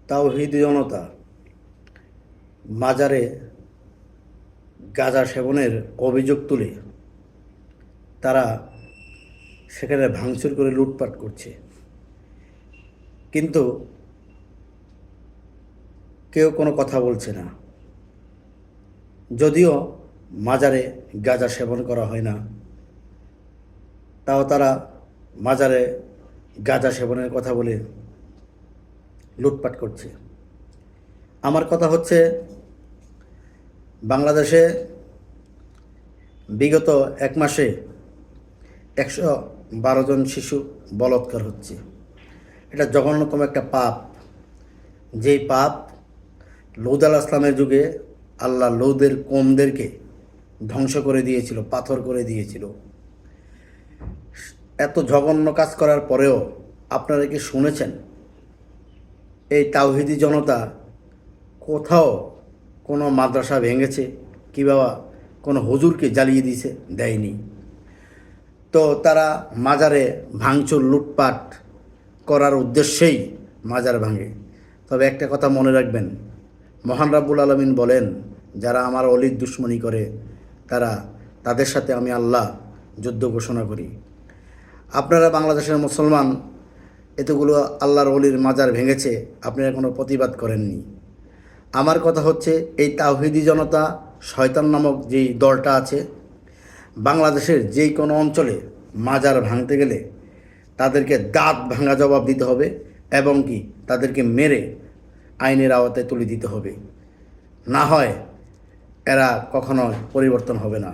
তাওহীদি জনতা মাজারে গাঁজা সেবনের অভিযোগ তুলে তারা সেখানে ভাঙচুর করে লুটপাট করছে, কিন্তু কেউ কোনো কথা বলছে না। যদিও মাজারে গাঁজা সেবন করা হয় না, তাও তারা মাজারে গাঁজা সেবনের কথা বলে লুটপাট করছে। আমার কথা হচ্ছে, বাংলাদেশে বিগত এক মাসে 112 জন শিশু বলাৎকার হচ্ছে। এটা জঘন্যতম একটা পাপ, যেই পাপ লৌদ আলাইহিস সালামের যুগে আল্লাহ লৌদের কওমদেরকে ধ্বংস করে দিয়েছিল, পাথর করে দিয়েছিল। এত জঘন্য কাজ করার পরেও আপনারা কি শুনেছেন এই তাওহীদি জনতা কোথাও কোনো মাদ্রাসা ভেঙেছে কিংবা কোনো হুজুরকে জ্বালিয়ে দিয়েছে? দেয়নি। তো তারা মাজারে ভাঙচুর লুটপাট করার উদ্দেশ্যেই মাজার ভাঙে। তবে একটা কথা মনে রাখবেন, মহান রাব্বুল আলামিন বলেন, যারা আমার অলির দুশমনি করে তাদের সাথে আমি আল্লাহ যুদ্ধ ঘোষণা করি। আপনারা বাংলাদেশের মুসলমান এতগুলো আল্লাহর অলির মাজার ভেঙেছে, আপনারা কোনো প্রতিবাদ করেননি। আমার কথা হচ্ছে, এই তাওহীদি জনতা শয়তান নামক যেই দলটা আছে, বাংলাদেশের যেই কোনো অঞ্চলে মাজার ভাঙতে গেলে তাদেরকে দাঁত ভাঙা জবাব দিতে হবে এবং কি তাদেরকে মেরে আইনের আওতায় তুলে দিতে হবে। না হয় এরা কখনো পরিবর্তন হবে না।